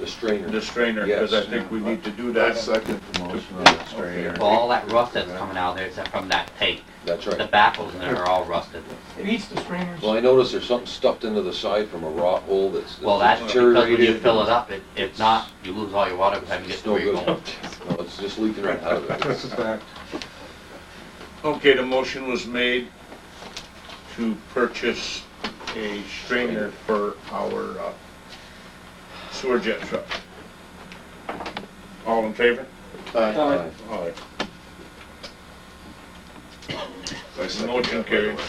The strainer. The strainer, because I Yes. think we need to do That that. second promotion on the strainer. Well, all that rust that's coming out there is from that tank. That's The right. baffles in there are all rusted. It eats the strainers. Well, I noticed there's something stuffed into the side from a rot hole that's Well, that's because when you deteriorated. fill it up, if not, you lose all your water by the time you get It's to no where you're good. going. No, it's just leaking right out of it. That's a fact. Okay, the motion was made to purchase a strainer for our sewer jet truck. All in favor? Aye. All right. I second Motion that, by the carried. way.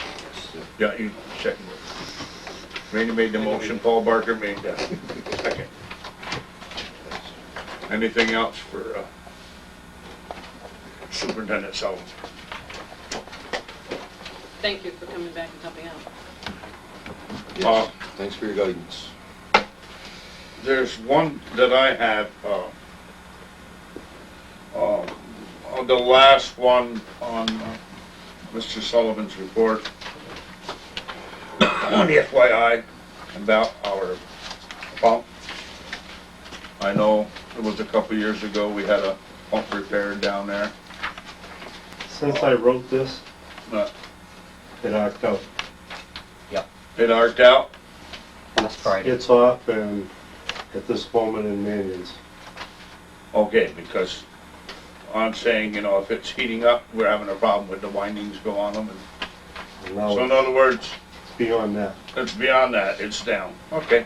Yeah, you seconded it. Randy made the motion, Paul Barker made that second. Anything else for Superintendent Sullivan? Thank you for coming back and helping out. Yes. Thanks for your guidance. There's one that I have, on the last one on Mr. Sullivan's report, on the FYI about our pump. I know it was a couple years ago, we had a pump repaired down there. Since I wrote this, Uh, it arced out. It arced out. That's Friday. It's off and at this moment in Manion's. Okay, because I'm saying, you know, if it's heating up, we're having a problem with the windings go on them. And now So in other words, it's beyond that. it's beyond that, it's down. Okay.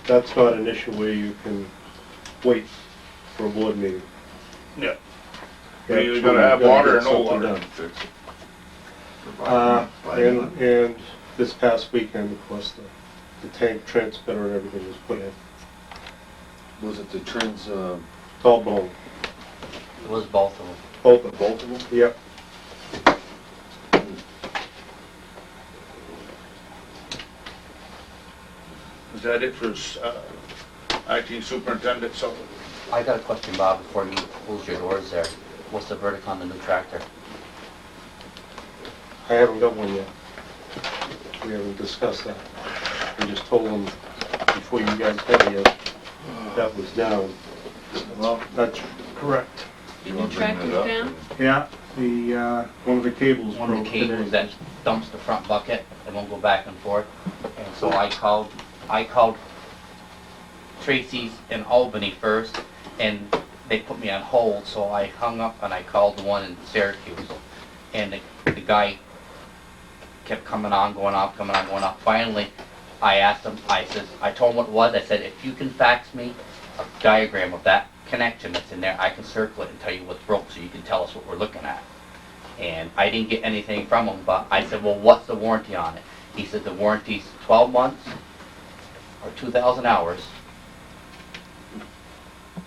That's not an issue where you can wait for a board meeting. Yeah. You We're either actually gonna have gotta water get or no something water. done. Fix it. By And this past weekend, of course, the tank transmitter and everything was put in. Was it the It's all bone. It was both of them. Both of them. both of them? Yep. Is that it for acting superintendent Sullivan? I got a question, Bob, before you close your doors there. What's the verdict on the new tractor? I haven't got one yet. We haven't discussed that. We just told them before you guys got here, that was down. Well, That's correct. you The wanna bring tractor's that up? down? Yeah, one of the cables One of the broke cables today. that dumps the front bucket, it won't go back and forth. And so I called Tracy's in Albany first, and they put me on hold, so I hung up and I called the one in Syracuse. And the guy kept coming on, going off, coming on, going off. Finally, I asked him, I told him what it was. I said, if you can fax me a diagram of that connection that's in there, I can circle it and tell you what's broke so you can tell us what we're looking at. And I didn't get anything from him, but I said, well, what's the warranty on it? He said the warranty's 12 months or 2,000 hours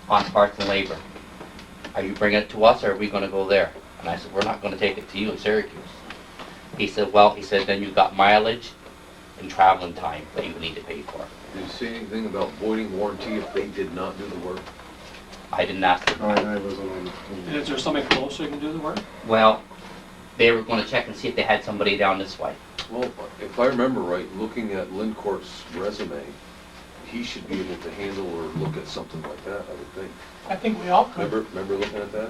on parts and labor. Are you bringing it to us or are we gonna go there? And I said, we're not gonna take it to you in Syracuse. He said, well, then you got mileage and traveling time that you would need to pay for. Did you say anything about voiding warranty if they did not do the work? I didn't ask him. I wasn't on. And is there somebody close who can do the work? Well, they were gonna check and see if they had somebody down this way. Well, if I remember right, looking at Lincourt's resume, he should be able to handle or look at something like that, I would think. I think we all could. Remember looking at that?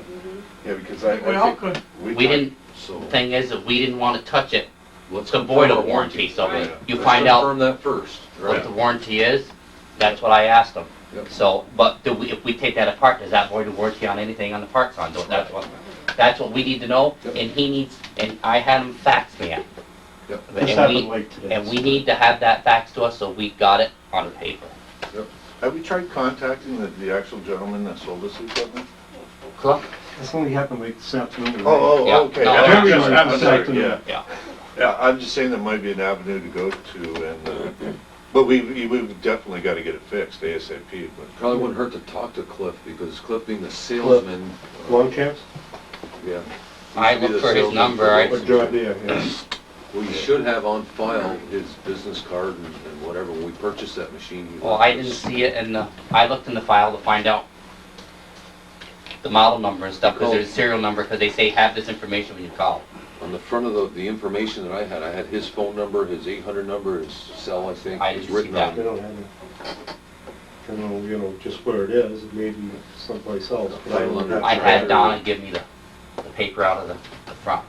Yeah, because I I think we all think could. We didn't, So, the thing is that we didn't wanna touch it let's to void a confirm warranty, so Right. you Let's find out confirm that first. what the warranty is. That's what I asked them. Yep. So, but if we take that apart, does that void a warranty on anything on the parts on? That's what we need to know, Yep. and he needs, and I had him fax me it. Yep. This And happened we, late today. and we need to have that faxed to us, so we got it on paper. Have we tried contacting the actual gentleman that sold us the equipment? Cool? This only happened like this afternoon. Yeah. Okay. No, Yeah, Jerry just was happened this to- afternoon. Yeah, Yeah. yeah, I'm just saying that might be an avenue to go to, and, but we've definitely got to get it fixed ASAP, but. Probably wouldn't hurt to talk to Cliff, because Cliff being the salesman, Longchamps? yeah. he I should be looked the for his salesman number, I- Or John Deere, yeah. We should have on file his business card and whatever, when we purchased that machine. he Well, left I us. didn't see it, and I looked in the file to find out the model number and stuff, because there's a serial number, because they say have this information when you call. On the front of the information that I had his phone number, his 800 number, his cell, I think, I was didn't see written that. on They it. don't have it. I don't know, just where it is, maybe someplace else. but I don't have I it. had Donna give me the paper out of the front.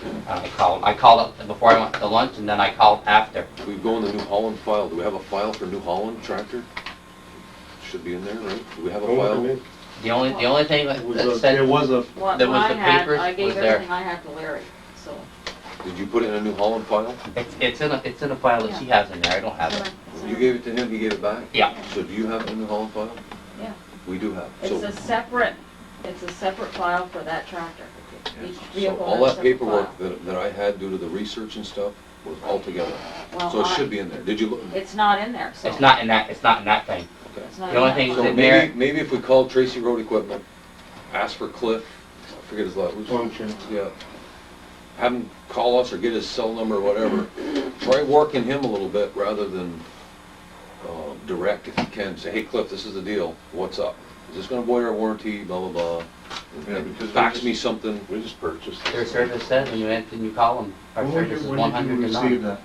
And I called up before I went to lunch, and then I called after. We go in the New Holland file. Do we have a file for New Holland tractor? Should be in there, right? Do we have a Don't look at file? me. The only thing that It was that a, said, it was a, What There was I the had, papers, I gave was there. everything I had to Larry, so. Did you put it in a New Holland file? it's in a file that she has in there, I don't have it. You gave it to him, he gave it back? Yeah. So do you have the New Holland file? Yeah. We do have. It's a separate file for that tractor. Each So vehicle all has a that separate paperwork file. that I had due to the research and stuff was all together. Well, So it should be in there. Did you look? It's not in there, so. It's not in that thing. Okay. It's not the only in thing there. So in there- maybe if we called Tracy Road Equipment, ask for Cliff, I forget his last, function. yeah. Have him call us or get his cell number or whatever. Try working him a little bit rather than direct if you can. Say, hey Cliff, this is the deal. What's up? Is this gonna void our warranty? Blah, blah, blah. Yeah, because Fax me something. We just purchased Their this. service says when you call them, our service is 100 to 9. that?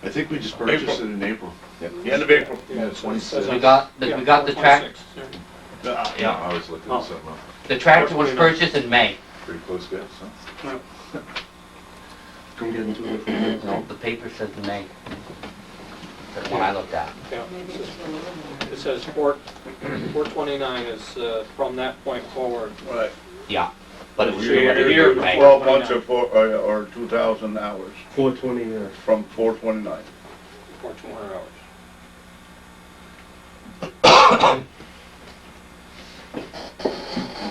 I think we just purchased it in April. The end of April. Yeah, 26. We got the track, Yeah. I was looking at something up. the tractor was purchased in May. Pretty close guess, huh? Don't get into it from there. No, the paper says May. That's the one I looked at. Yeah. Maybe it's a little more. It says 429 is from that point forward. Right. Yeah, but it was Year- delivered year in May. before. 12 months or 2,000 hours 420 there. from 429. For 200 hours.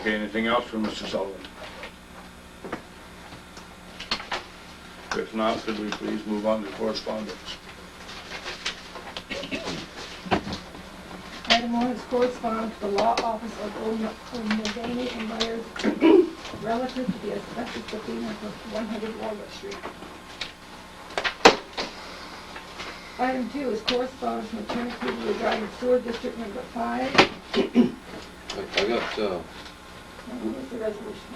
Okay, anything else from Mr. Sullivan? If not, could we please move on to correspondence? Item 1 is correspondence to the law office of Mulvaney and Myers relative to the asbestos subpoena for 100 Walnut Street. Item 2 is correspondence from Attorney Cooper regarding sewer district number 5. I got, What's the resolution?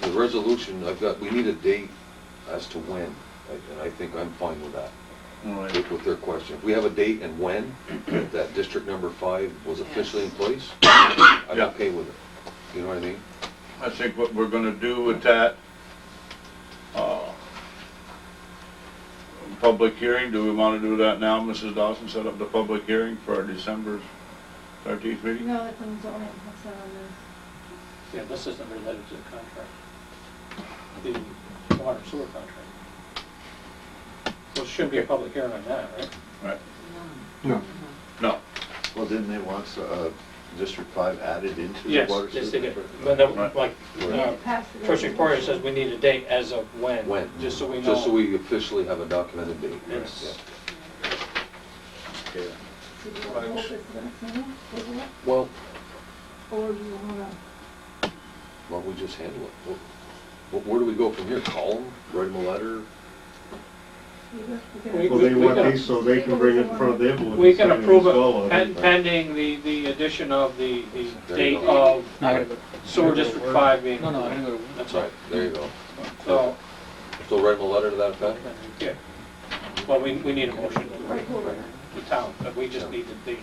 the resolution, we need a date as to when, and I think I'm fine with that, All right. with their question. If we have a date and when that district number 5 was officially in place, I'm Yeah. okay with it. You know what I mean? I think what we're gonna do with that, public hearing, do we wanna do that now, Mrs. Dawson, set up the public hearing for our December 13th meeting? No, that's on zoning, that's not on Yeah, this isn't related to the contract. The water sewer contract. So it shouldn't be a public hearing on that, right? Right. No. No. Well, didn't they want District 5 added into the Yes, water? yes, they did. system? But then, Right. like, this. We need to pass the First Victoria resolution. says we need a date as of when. When? Just so we know. Just so we officially have a documented date. Yes. Yeah. Okay. So do you want to hold this to the next meeting, table it, Well, or do you want to? why don't we just handle it? Where do we go from here? Call them, write them a letter? We- Well, they we want can- these so they can bring it in front of their board. We and can sign approve as well, it I pen- think. pending the addition of the There you date go. of sewer district 5 being. No, I didn't go to. That's all. Right, there you go. So, So write them a letter to that effect? yeah. Well, we need a motion Right, hold to it. the town, but we just need the date.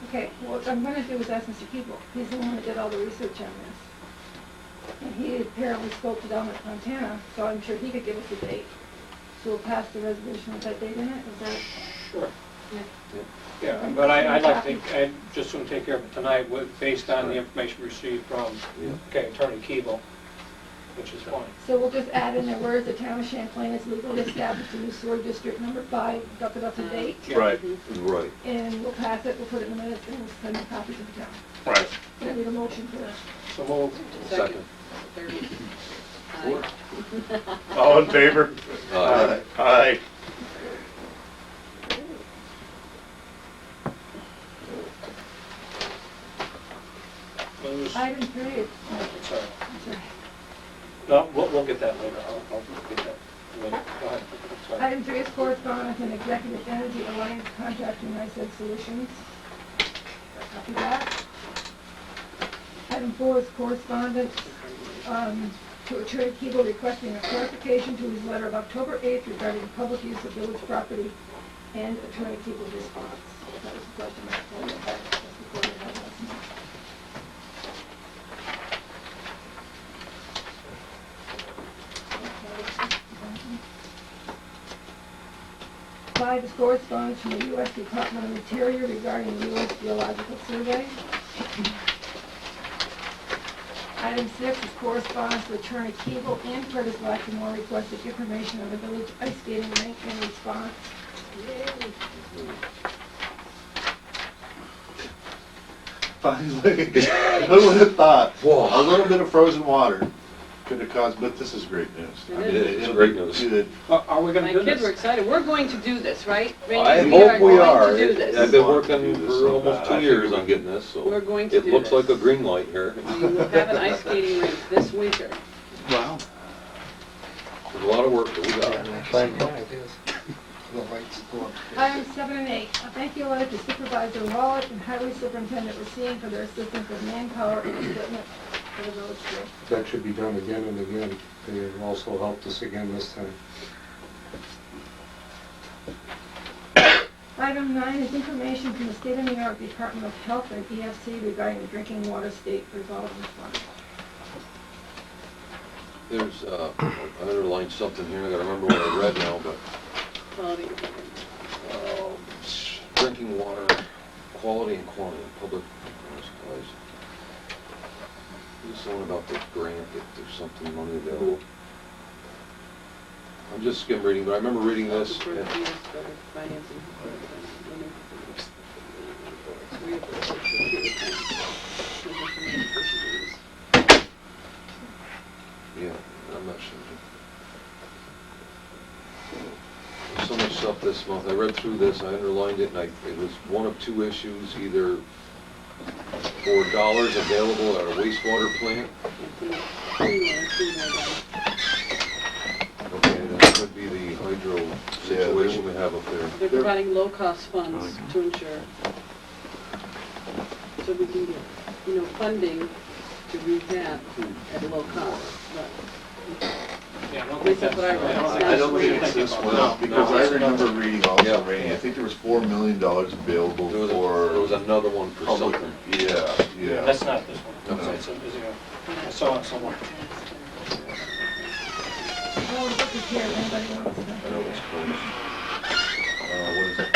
Okay, what I'm gonna do is ask Mr. Keeble, he's the one that did all the research on this. And he apparently spoke to Dominic Montana, so I'm sure he could give us a date. So we'll pass the resolution with that date in it, is that? Sure. Yeah. Yeah, but I'd like to, I'd just soon take care of it tonight based on the information received from, Yeah. Attorney Keeble, which is fine. So we'll just add in there, whereas the town of Champlain has legally established a new sewer district number 5, that's a date. Yeah. Right, Right. And we'll pass it, we'll put it in the minutes, and we'll send the copies to the town. right. I need a motion for that. So move. Second. Third. All in favor? Aye. Item 3 is, Sorry. sorry. No, we'll get that later. I'll get that later. Go ahead. Sorry. Item 3 is correspondence and Executive Energy Alliance Contracting NICEAG Solutions. Copy that. Item Item 4 is correspondence to Attorney Keeble requesting a clarification to his letter of October 8th regarding public use of village property and Attorney Keeble's response. That was the question that I had just before we had last month. Five is correspondence from the U.S. Department of Interior regarding the U.S. Geological Survey. Item 6 is correspondence to Attorney Keeble and Curtis Latimore requesting information on the village ice skating rink in response. Finally, who would have thought? Whoa. A little bit of frozen water could have caused, but this is great news. It is. It's It'll great be news. good. Are we gonna My do kids were this? excited. We're going to do this, right? Randy? I We hope we going are. to do this. I've been Want to working do this for so almost bad. 2 I years think on getting this, so. We're going to It do looks this. like a green light here. We will have an ice skating rink this winter. Wow. There's a lot of work that we got. Items 7 and 8, a thank you letter to Supervisor Wallach and Highway Superintendent Racine for their assistance with manpower and equipment for the village crew. That should be done again and again. They have also helped us again this time. Item 9 is information from the State of New York Department of Health and EFC regarding the drinking water state revolving fund. There's, I underlined something here, I gotta remember what I read now, but, Quality. drinking water, quality and quantity, public supplies. Just something about the grant, if there's something money available. I'm just skim reading, but I remember reading this, and yeah, I'm not sure. There's so much stuff this month. I read through this, I underlined it, and it was one of two issues, either for dollars available at a wastewater plant. Okay, that could be the hydro situation we have up there. They're providing low-cost funds to ensure. So we can get, funding to rehab at a low cost, but Yeah, I don't At think least that's what I read. I don't think it's this one, because I remember reading also, Yeah. Randy, I think there was $4 million available There for. was another one for public. something. Yeah. That's not this one. No. I saw it somewhere. Oh, this is here, if anybody wants to. I know it's close. What is it?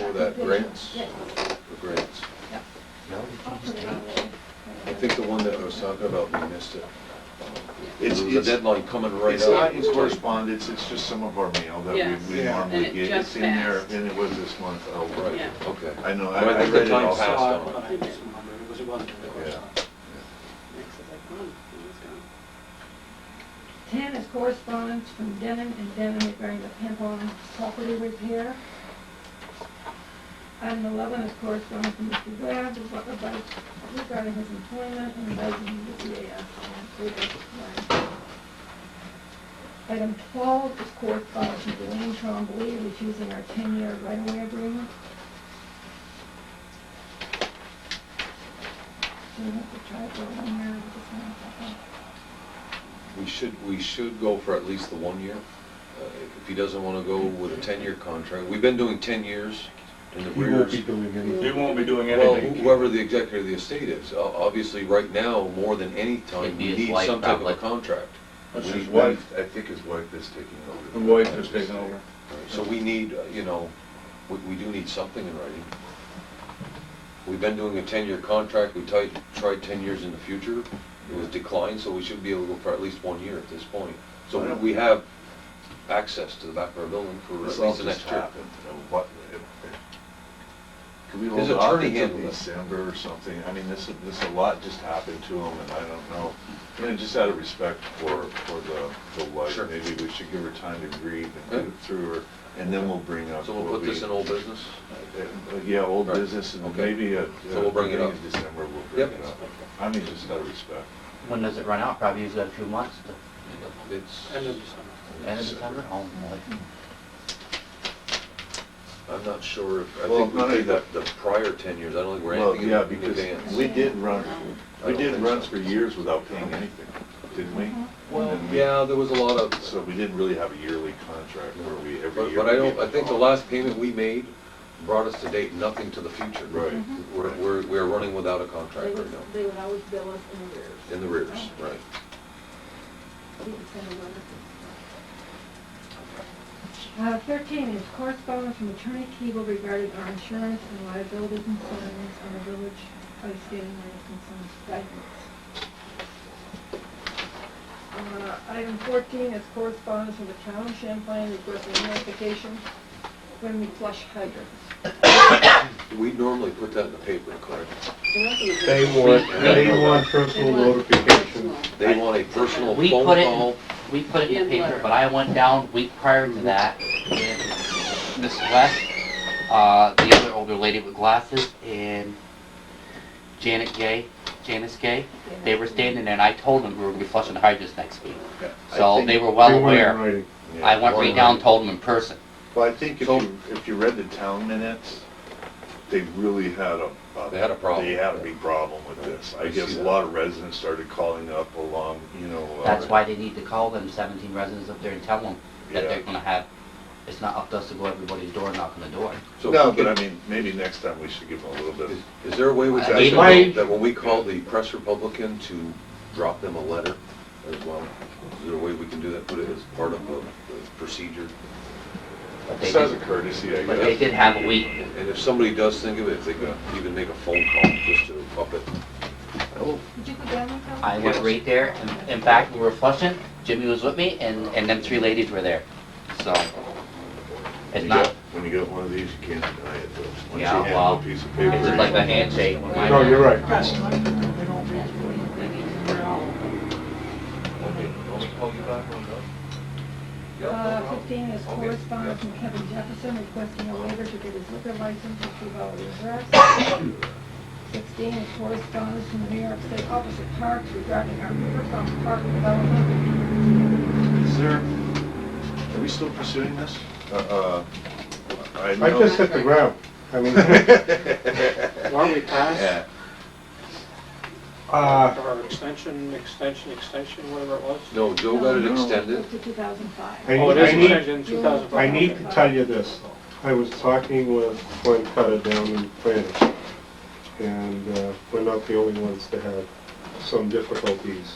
For that, grants? Yes. The grants. I'll put it on there. I think the one that I was talking about, we missed it. It's- There was a deadline coming right up. It's not in correspondence, it's just some of our mail that Yes. we Yeah. normally And it get. just It's in there, passed. and it was this month. Oh, Right, Yeah. okay. I know, But I I think the read it time also. passed Saw on it, it. but I just remember it wasn't in the Yeah. correspondence. Next is like, oh, it's gone. 10 is correspondence from Denon and Denon regarding the Pampone property repair. Item 11 is correspondence from Mr. Grab regarding his employment and advising him to CAS. Item 12 is correspondence from Dwayne Trombley refusing our 10-year right-of-way agreement. So we have to try for 1 year with this one, I think. We should go for at least the 1 year. If he doesn't want to go with a 10-year contract, we've been doing 10 years in the We won't rears. be doing anything. We won't be doing Well, anything. whoever the executive of the estate is, obviously, right now, more than any time, It'd be we his need wife, some type of a probably. contract. That's His his wife. I think his wife is taking over. The wife is taking over. So we need, we do need something in writing. We've been doing a 10-year contract, we tried 10 years in the future, it was declined, so we should be able to go for at least 1 year at this point. So we have access to the back of our building for This at all least the just next year. happened. Can we His hold off attorney until handled it. December or something? I mean, this a lot just happened to him, and I don't know. I mean, just out of respect for the wife, Sure. maybe we should give her time to grieve and Okay. get it through her, and then we'll bring up So we'll what put this we- in old business? Yeah, old Right. business, and Okay. maybe So we'll bring it up. beginning of December, we'll bring Yep. it up. I mean, just out of respect. When does it run out? Probably usually a few months to It's, End of December. end of December? Oh, boy. I'm not sure if, I Well, think we none of paid that- the prior 10 years, I don't think we're Well, anything yeah, in because advance. we did run, I we don't did think runs so. for years without paying anything, didn't we? Well, And we- yeah, there was a lot of, So we didn't really have a yearly contract where we, every year. but I we don't, gave I a think the call. last payment we made brought us to date, nothing to the future. Right. We're running without a They contract would, right now, they would always bill us in arrears. in the rears, right. We would send a letter. 13 is correspondence from Attorney Keeble regarding our insurance and liability concerns on the village ice skating rink concerns guidance. Item 14 is correspondence from the town of Champlain requesting notification when we flush hydrants. We normally put that in the paper, correct? They want personal notification. They want a personal We phone put it- call. We put it in And the paper, letter. but I went down week prior to that, and Mrs. West, the other older lady with glasses, and Janice Gay, they were standing there, and I told them we were gonna be flushing the hydrants next week. Yeah, I So think- they were well They want it in aware. writing. Yeah, I went right down and told them in person. Well, I think So- if you read the town minutes, they really had They had a problem. They had a big problem with this. I I guess see a that. lot of residents started calling up along, you know. That's why they need to call them 17 residents up there and tell them that Yeah. they're gonna have, it's not up to us to go everybody's door, knock on the door. So No, if we but I can- mean, maybe next time we should give them a little bit. Is there a way we I can, gave say them- that when we call the Press Republican to drop them a letter as well? Is there a way we can do that, put it as part of the procedure? But they Just as a did, courtesy, I but they guess. did have a week. And if somebody does think of it, if they could even make a phone call just to up it. Did you go down there, Cal? I went right there, and in fact, we were flushing, Jimmy was with me, and them 3 ladies were there. So, it's not, When you get one of these, you can't deny it though. Once Yeah, you hand well, a piece of paper. it's just like a handshake. When I- No, you're right. Call you back on that? 15 is correspondence from Kevin Jefferson requesting a waiver to get his liquor license at 2 Valley Reserve. 16 is correspondence from the New York State Office of Parks regarding our Riverfront Park development. Is there, are we still pursuing this? I I know. just hit the ground. I mean, Are we past Yeah. our extension, whatever it was? No, Joe got it No. extended. To 2005. I Oh, it need- is I need- extended in 2005. I need to tell you this, though. I was talking with Glenn Cutter down in Flanders, and we're not the only ones to have some difficulties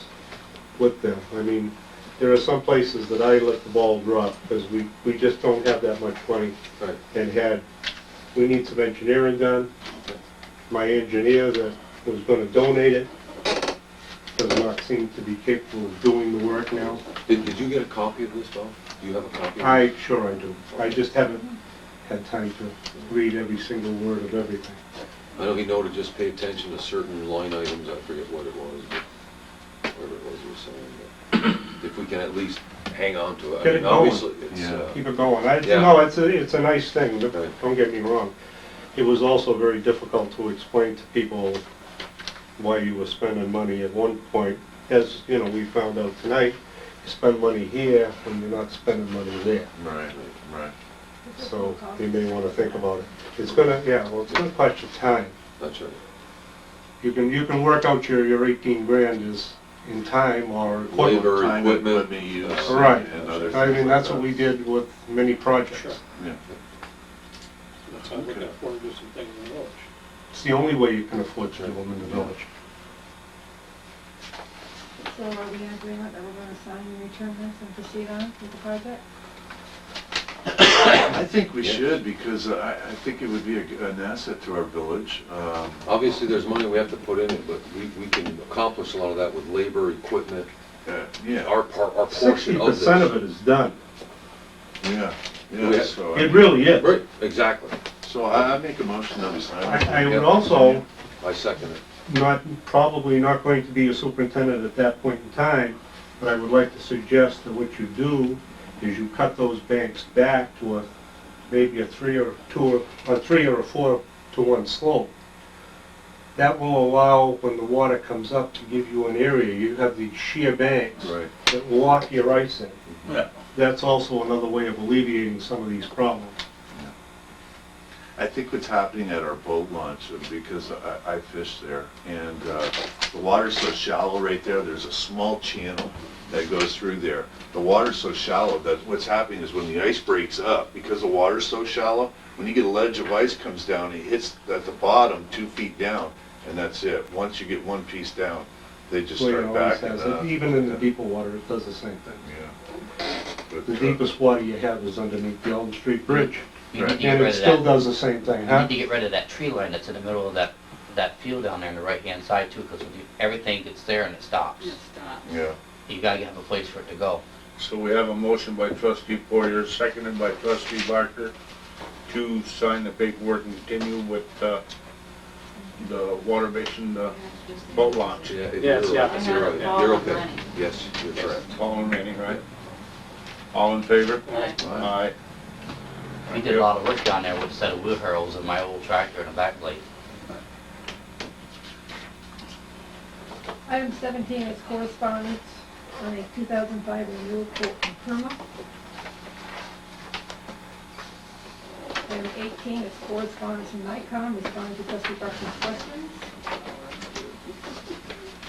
with them. I mean, there are some places that I let the ball drop, because we just don't have that much money. Right. And we need some engineering done. My engineer that was gonna donate it does not seem to be capable of doing the work now. Did you get a copy of this, Bob? Do you have a copy? of it? Sure I do. I just haven't had time to read every single word of everything. I know he noted just pay attention to certain line items, I forget what it was, but whatever it was you were saying. But if we can at least hang on to it. Get I it mean, going. obviously, it's, Yeah. Keep it going. Yeah. No, it's a nice thing, Right. don't get me wrong. It was also very difficult to explain to people why you were spending money at one point. As, you know, we found out tonight, you spend money here and you're not spending money there. Right, right. So you may want to think about it. It's gonna cost you time. that's right. You can work out your 18 grand is in time or equipment. Labor, Time, equipment. use. Right. And other things I mean, like that's that. what we did with many projects. Sure. Yeah. That's how we can afford to do some things in the village. It's the only way you can afford to do them in the village. So are we in agreement that we're gonna sign and return this and proceed on with the project? I think we Yes. should, because I think it would be an asset to our village. Obviously, there's money we have to put in it, but we can accomplish a lot of that with labor, equipment, Yeah, our portion of this. 60% of it is done. yeah, We yeah, have- so. It really is. Right, exactly. So I make a motion that we sign it. I would also, I second it. probably not going to be a superintendent at that point in time, but I would like to suggest that what you do is you cut those banks back to maybe a 3 or a 4 to 1 slope. That will allow, when the water comes up, to give you an area. You have these sheer banks Right. that lock your ice in. Yeah. That's also another way of alleviating some of these problems. I think what's happening at our boat launch, because I fish there, and the water's so shallow right there, there's a small channel that goes through there. The water's so shallow that what's happening is when the ice breaks up, because the water's so shallow, when you get a ledge of ice comes down, it hits at the bottom 2 feet down, and that's it. Once you get one piece down, they just Well, it start always backing has. up. Even in the deeper water, it does the same thing. Yeah. But, The deepest water you have is underneath the Elm Street Bridge, You need to get and rid it of still that. does the same thing, You huh? need to get rid of that tree line that's in the middle of that field down there on the right-hand side too, because everything gets there and it stops. It stops. Yeah. You gotta have a place for it to go. So we have a motion by trustee Poirier, seconded by trustee Barker, to sign the paperwork and continue with the water basin, boat launch. Yeah, Yes, you're yeah. right. You're right. All You're of okay. mine. Yes, you're correct. All remaining, right? All in favor? Aye. Aye. We did a lot of work down there with a set of wheel harrows and my old tractor and a back blade. Item 17 is correspondence on a 2005 renewal quote from Perma. Item 18 is correspondence from Nikon responding to trustee Barker's questions.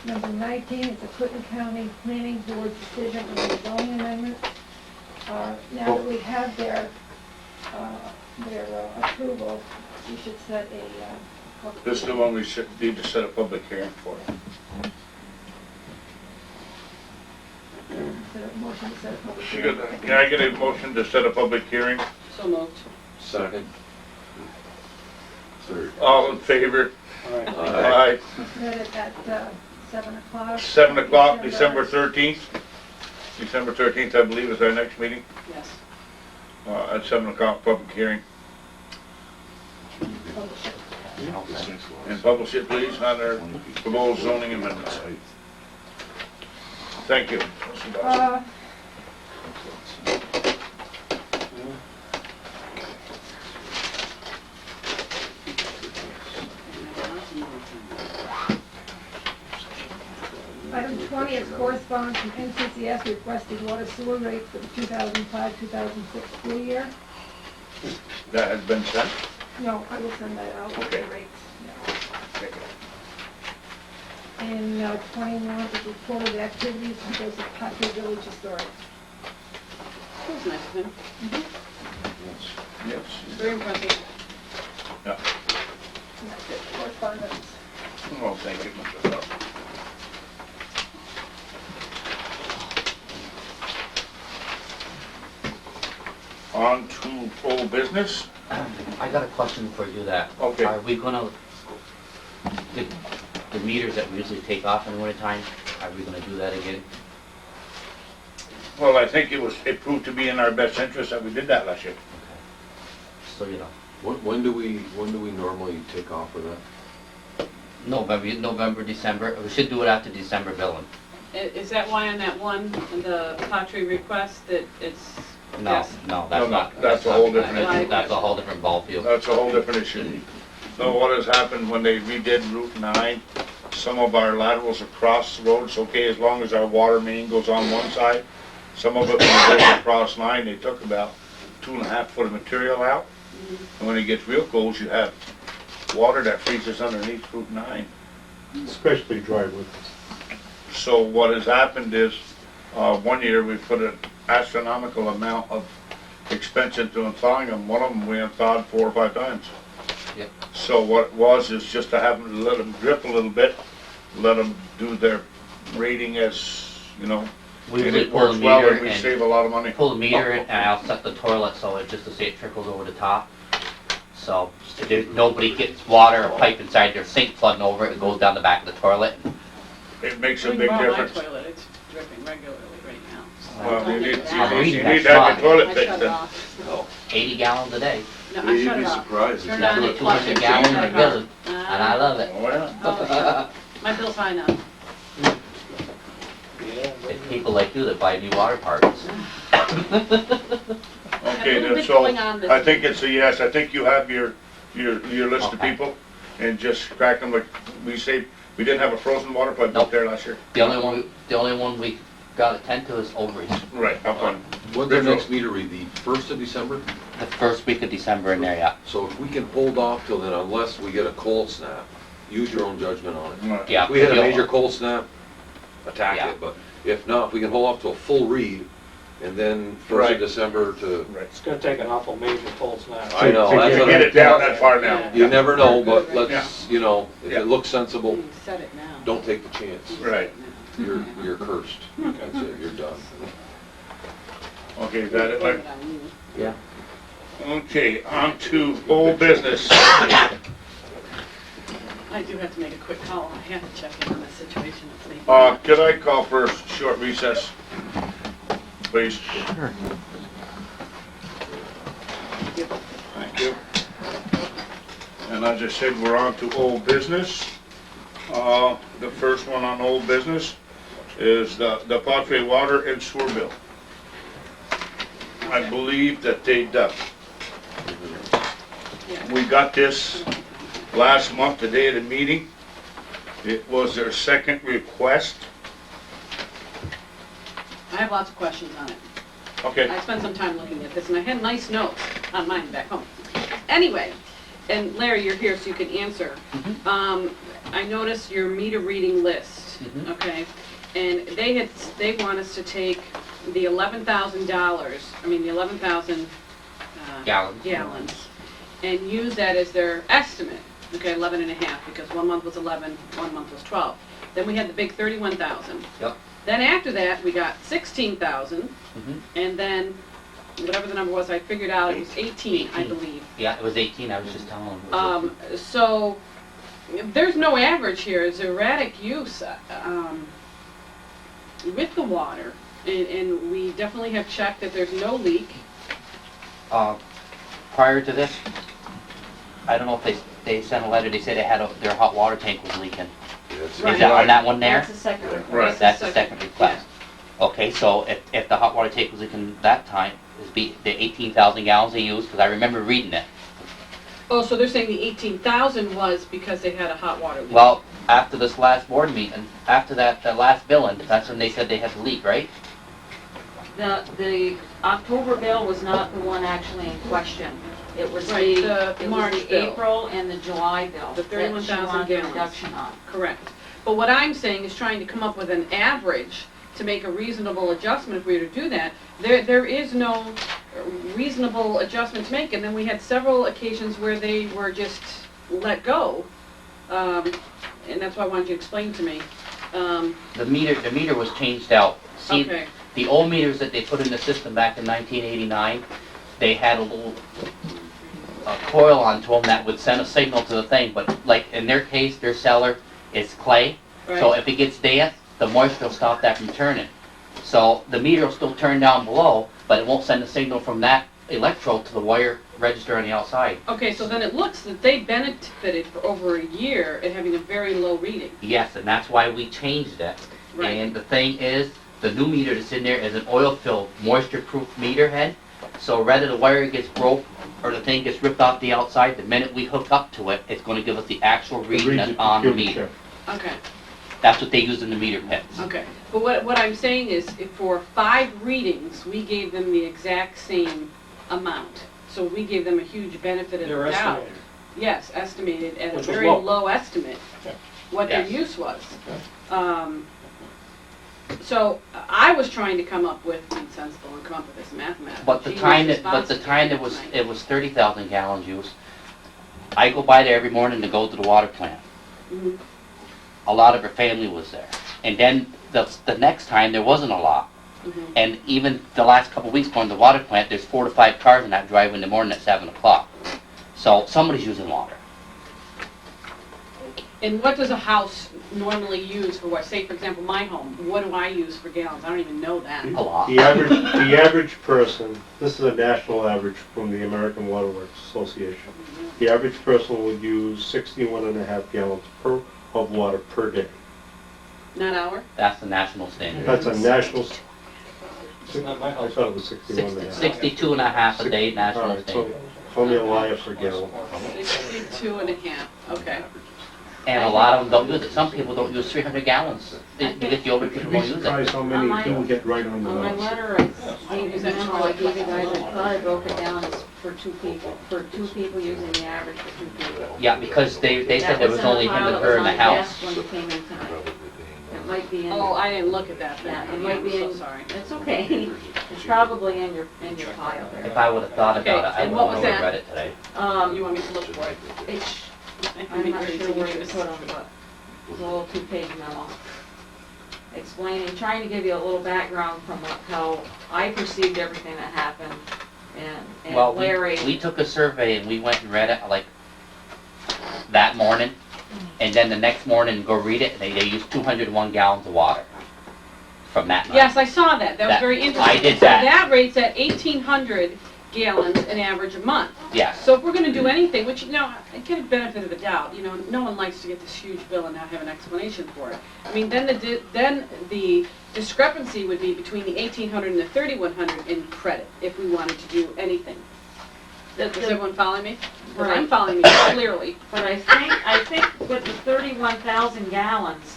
Number 19 is the Clinton County Planning Board's decision on the zoning amendment. Now that we have their approval, we should set a public This is the one we should need to set a public hearing for. set a motion to set a public She hearing. got- Can I get a motion to set a public hearing? So moved. Second. Third. All in favor? All right. Aye. Set it at 7 o'clock. 7 o'clock, December 13th. December 13th, I believe, is our next meeting. Yes. At 7 o'clock, public hearing. Publish it. And publish it, please, on our proposed zoning amendments. Thank you. Item 20 is correspondence from NCCS requesting water sewer rates for the 2005-2006 school year. That has been sent. No, I will send that out with the Okay. rates. And 21 is report of the activities from Joseph Patrick Village Historic. That was nice of him. Yes. Very impressive. Yeah. And that's it, correspondence. Oh, thank you, Mr. Bell. On to full business. I got a question for you that. Okay. Are we gonna, the meters that we usually take off in the winter time, are we gonna do that again? Well, I think it proved to be in our best interest that we did that last year. So, you know, When do we normally take off with that? November, December, we should do it after December billing. Is that why on that one, the Patry request, that it's, No, yes? no, that's No, not. that's a whole different issue. That's a whole different ball field. That's a whole different issue. So what has happened when they redid Route 9, some of our laterals across the roads, okay, as long as our water main goes on one side, some of it, when it goes across 9, they took about 2.5 foot of material out. And when it gets real cold, you have water that freezes underneath Route 9. Especially dry winters. So what has happened is, one year we put an astronomical amount of expense into installing them. One of them we unthawed 4 or 5 times. Yep. So what it was is just to have them, let them drip a little bit, let them do their rating as, you know, We and usually it pull the works well meter and we and save a lot of money. pull the meter in, and I'll set the toilet so it just to see it trickles over the top. So if nobody gets water or pipe inside their sink flooding over it, it goes down the back of the toilet. It makes a When big you borrow my difference. toilet, it's dripping regularly right now. Well, you need, I'm reading you that need to have slide. your toilet I fixed shut it then. off. 80 gallons a day, No, I You'd shut be it off. surprised. Turn on it, flush it, 200 gallons shut a it gallon, off. and I love it. Oh, yeah. Oh, yeah. My bill's high enough. It's people like you that buy new water parts. Okay, little then, bit so, going on this I think it's a yes, I think you have your list of Okay. people, and just crack them like, we didn't have a frozen water pipe Nope. up there last year. The only one we got attend to is overage. Right, up on, When's the next meter read, the 1st of December? The first week of December in there, yeah. So if we can hold off till then, unless we get a cold snap, use your own judgment on it. right. Yeah. If we had a you'll- major cold snap, attack Yeah. it, but if not, if we can hold off to a full read, and then 1st Right. of December to, Right. It's gonna take an awful major cold snap. I know, To that's To what get I, it down that far now. Yeah. you never know, but Yeah. let's, you know, if Yeah. it looks sensible, You said it now. don't take the chance. You said Right. it now. You're cursed. That's it, you're done. Okay, is that it, Larry? Blame on you. Yeah. Okay, on to old business. I do have to make a quick call. I have to check in on the situation at St. Could I call for a short recess? Please. Thank you. And as I said, we're on to old business. The first one on old business is the Padre water and sewer bill. I believe that we got this last month, the day of the meeting. It was their second request. I have lots of questions on it. Okay, I spent some time looking at this, and I had nice notes on mine back home. Anyway, and Larry, you're here, so you can answer. I noticed your meter reading list, Mhm. okay? And they want us to take the $11,000, the 11,000 Gallons. gallons, and use that as their estimate, okay, 11 and a half, because 1 month was 11, 1 month was 12. Then we had the big 31,000. Yep. Then after that, we got 16,000, Mhm. and then whatever the number was, I figured out it was 18, I 18. believe. Yeah, it was 18, I was just telling him. it was 18. So there's no average here. It's erratic use with the water, and we definitely have checked that there's no leak. Prior to this, I don't know if they sent a letter, they said they had their hot water tank was leaking. That's Right. Is that on that one there? That's the second request. Right. That's the second request. Okay, so if the hot water tank was leaking that time, it'd be the 18,000 gallons they used, because I remember reading it. Oh, so they're saying the 18,000 was because they had a hot water leak? Well, after this last board meeting, after that last billing, that's when they said they had the leak, right? The October bill was not the one actually in question. It was Right, the the March bill. April and the July bill. The 31,000 that she wanted a gallons. reduction on. Correct. But what I'm saying is trying to come up with an average to make a reasonable adjustment if we were to do that. There is no reasonable adjustment to make, and then we had several occasions where they were just let go. And that's why I wanted you to explain to me. The meter was changed out. See, Okay, the old meters that they put in the system back in 1989, they had a little coil onto them that would send a signal to the thing, but like in their case, their cellar is clay. So right. if it gets damp, the moisture will stop that from turning. So the meter will still turn down below, but it won't send a signal from that electrode to the wire register on the outside. Okay, so then it looks that they benefited for over a year at having a very low reading. Yes, and that's why we changed it. Right. And the thing is, the new meter that's in there is an oil-filled, moisture-proof meter head. So rather the wire gets broke or the thing gets ripped off the outside, the minute we hook up to it, it's going to give us the actual reading that's on the meter. Okay, That's what they use in the meter pits. okay. But what I'm saying is, if for 5 readings, we gave them the exact same amount. So we gave them a huge benefit of They're the doubt. estimated. Yes, estimated at a Which was very low. low estimate, Okay. what their Yes. use was. So I was trying to come up with, being sensible and come up with this mathematical. But the She was time that responsible tonight. it was 30,000 gallons used. I go by there every morning to go to the water plant. Mhm. A lot of her family was there. And then the next time, there wasn't a lot. Mhm. And even the last couple of weeks going to the water plant, there's 4 to 5 cars in that driveway in the morning at 7 o'clock. So somebody's using water. And what does a house normally use for what? Say, for example, my home, what do I use for gallons? I don't even know that. A lot. The average person, this is a national average from the American Water Works Association. The average person would use 61.5 gallons of water per day. Not hour? That's the national standard. That's a national, It's not my I house. thought it was 61.5. 62 and a half a day All national right, so standard. only a liar per gallon. 62 and a half, okay. And a lot of them don't use it. Some people don't use 300 gallons. Because the older people You'd don't be use surprised it. how many do get right on the On my nose. letter, I gave you the memo, I gave you guys, I thought I broke it down as for two people using the average for 2 people. Yeah, because they said there was only him and her in the house. That was on the desk when you came in tonight. It might be in. Oh, I didn't look at that then. Yeah, it might be I'm in. so sorry. It's okay. It's probably in your file If there. I would have thought about it, I Okay, and would what have was that? read it today. You want me to look for it? It's, I can I'm make not very sure where to tedious. put them, but it was a little 2-page memo. Explaining, trying to give you a little background from how I perceived everything that happened. And Well, Larry. we took a survey and we went and read it like that morning. And then the next morning, go read it, and they used 201 gallons of water from that night. Yes, I saw that. That was That- very interesting. I did So that. that rates at 1,800 gallons an average a month. Yes. So if we're gonna do anything, which, you know, I get a benefit of the doubt, you know, no one likes to get this huge bill and not have an explanation for it. I mean, then the discrepancy would be between the 1,800 and the 3,100 in credit, if we wanted to do anything. Is everyone following me? Because I'm Right. following you clearly. But I think with the 31,000 gallons,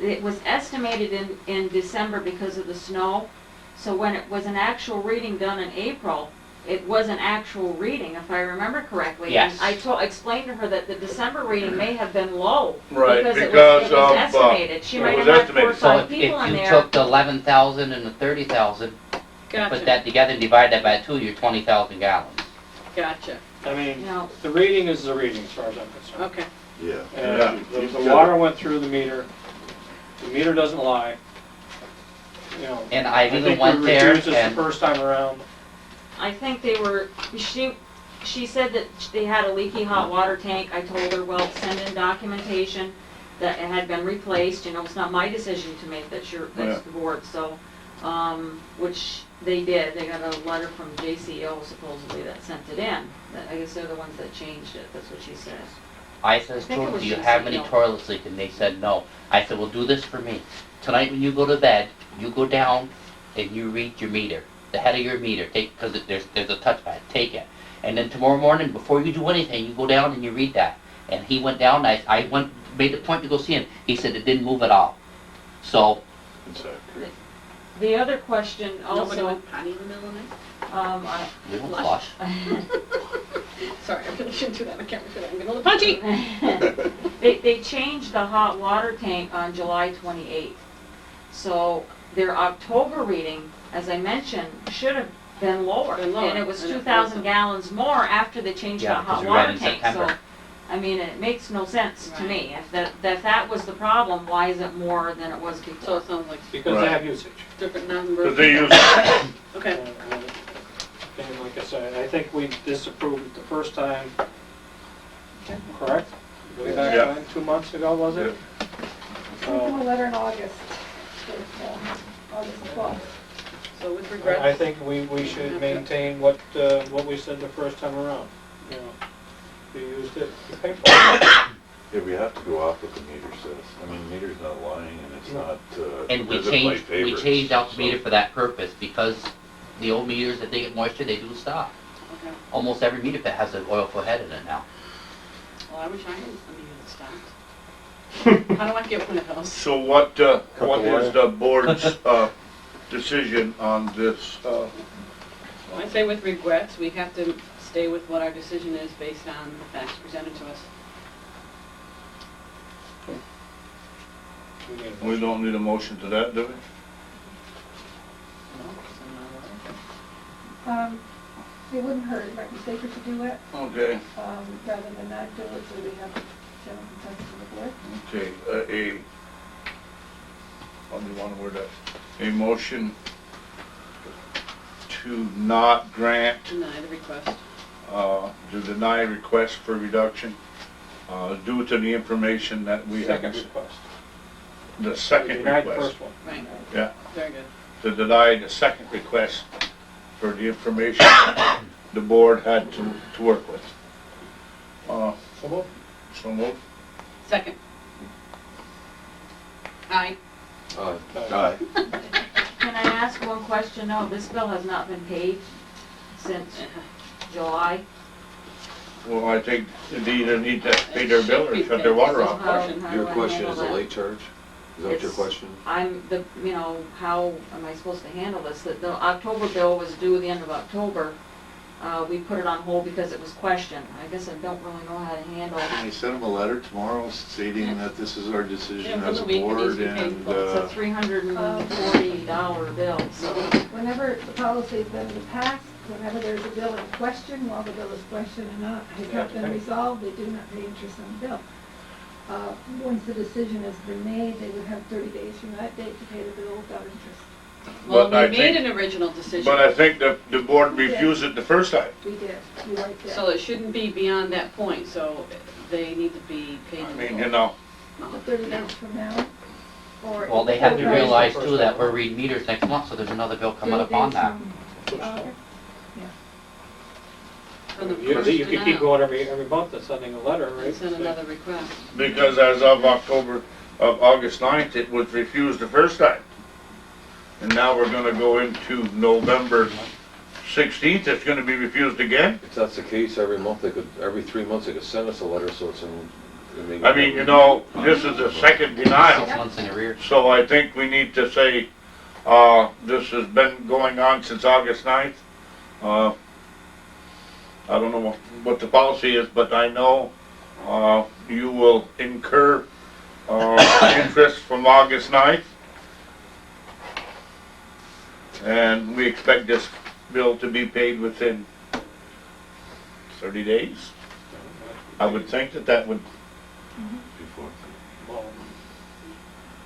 it was estimated in December because of the snow. So when it was an actual reading done in April, it was an actual reading, if I remember correctly. Yes. And I explained to her that the December reading may have been low. Right, Because it because was of, estimated. She it might was have had 4 or estimated. So 5 if people in you there. took the 11,000 and the 30,000, put Gotcha, that together and divide that by 2, you're 20,000 gallons. gotcha. I You mean, know, the reading is the reading as far as I'm concerned. Okay. Yeah. And Yeah. the water went through the meter doesn't lie. You know, And I even think went we there reduced this and- the first time around. I think they were, she said that they had a leaky hot water tank. I told her, well, send in documentation that it had been replaced. You know, it's not my decision to make, that's the board, so, which they did. They got a letter from JCO supposedly that sent it in. I guess they're the ones that changed it, that's what she says. I says think to it them, was do you just, have you any know- toilets leaking? They said no. I said, well, do this for me. Tonight when you go to bed, you go down and you read your meter, the head of your meter, because there's a touchpad, take it. And then tomorrow morning, before you do anything, you go down and you read that. And he went down, I made the point to go see him. He said it didn't move at all. So, Exactly. The other question Nobody also, went potty in the middle of the night? we don't flush. Sorry, I really shouldn't do that on camera, I'm getting a little punchy. They changed the hot water tank on July 28th. So their October reading, as I mentioned, should have been lower. Been lower, And it was and it 2,000 wasn't. gallons more after they changed Yeah, the hot because we ran water in tank. September. So, I mean, it makes no sense to Right. me. If that was the problem, why is it more than it was So before? it sounds like Because they Right. have usage. different number. Because they use, Okay. And like I said, I think we disapproved it the first time, correct? Way back Yeah. when, 2 months ago, was it? We sent them a letter in August, August 12th. So with I regrets, think we should maintain what we said the first time around, you know. We used it, you pay for it. Yeah, we have to go off what the meter says. I mean, the meter's not lying and it's not, And we doesn't play changed favorites. out the So- meter for that purpose, because the old meters, if they get moisture, they do stop. okay. Almost every meter pit has an oil fill head in it now. Well, I wish I had something that stopped. How do I get one of those? so what the is the board's, decision on this, I say with regrets, we have to stay with what our decision is based on the facts presented to us. We need a we motion. don't need a motion to that, do we? No, 'cause I'm not aware. It wouldn't hurt, it might be safer to do it, Okay, rather than not do it, so we have general consensus of the board. okay, how do you want to word that? A motion to not grant, Deny the request. to deny request for reduction, due to the information that we have. Second request. The We second denied the request, first one. Right, yeah, very good. to deny the second request for the information the board had to work with. So moved. So moved. Second. Aye. Aye. Can I ask one question? No, this bill has not been paid since July. Well, I think they either need to pay their bill or shut their water off. How do Your I question handle is a that? late charge? Is that what your It's- question? How am I supposed to handle this? The October bill was due the end of October. We put it on hold because it was questioned. I guess I don't really know how to handle. Can I send them a letter tomorrow stating that this is our decision Yeah, as a for the week, it needs board to be paid and, full. It's a $340 bill, so. Whenever the policy's been in the past, whenever there's a bill in question, while the bill is questioned or not, has not been resolved, they do not pay interest on the bill. Once the decision has been made, they would have 30 days from that date to pay the bill without interest. Well, But I we made think- an original decision, But I think the board refused it the first time. We did, we like that. so it shouldn't be beyond that point, so they need to be paid. I in mean, full. you know, But 30 days from now, or. Well, they have to or realize too that we're reading meters next month, so there's another bill coming 30 up on days that. from, From the You first you to could keep now. going every month and sending a letter, right? Send another request. because as of August 9th, it was refused the first time. And now we're gonna go into November 16th, it's gonna be refused again. If that's the case, every 3 months, they could send us a letter, so it's in. I mean, you know, this is the second 6 denial. months in arrears. So I think we need to say, this has been going on since August 9th. I don't know what the policy is, but I know, you will incur, interest from August 9th. And we expect this bill to be paid within 30 days. I would think that would, before. Well,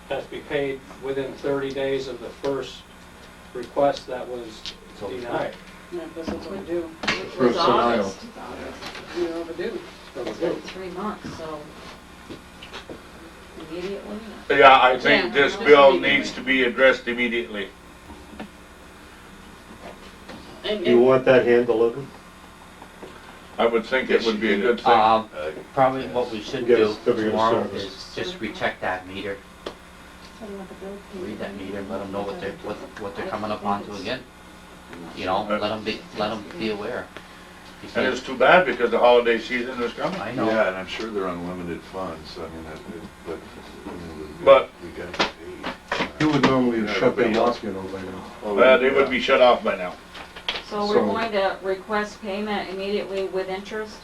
has to be paid within 30 days of the first request that was denied. Yeah, that's what's overdue. It was First denial. August. You're overdue. It's been 3 months, so immediately. yeah, I Yeah, think this just bill immediately. needs to be addressed immediately. And, Do you and, want that hand delivered? I would think it would be a good thing. Probably what we should Get a do certificate of tomorrow service. is just recheck that meter, so you want the bill paid. read that meter, let them know what they're coming up onto again. You know, let them be aware. You And say, it's too bad because the holiday season is coming. I know. Yeah, and I'm sure they're unlimited funds, I mean, but, I mean, But- we gotta get paid. You would normally Yeah, shut them everybody off, else. you know, by now. Well, they would be shut off by now. So we're So- going to request payment immediately with interest?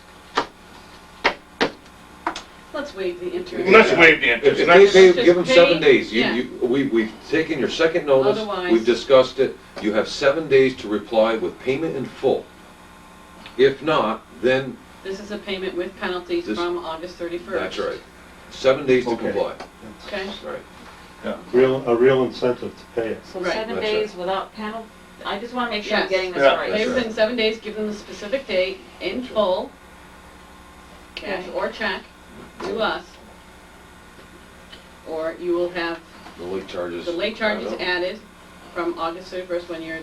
let's waive the interest. Let's waive the If interest. if Let's- they Just give them pay- 7 days, yeah. we've taken your second notice, Otherwise- we've discussed it, you have 7 days to reply with payment in full. If not, then, This is a payment with penalties This- from August 31st. that's right. 7 days to Okay. comply, Okay, right. A real incentive to pay it. So Right. 7 That's days without penalty? I just want to make sure I'm Yes. getting this Yeah. right. pay That's within 7 days, give them the specific date in full, cash or check, to us. Or you will have The late charges. the late charges I don't know. added from August 31st when your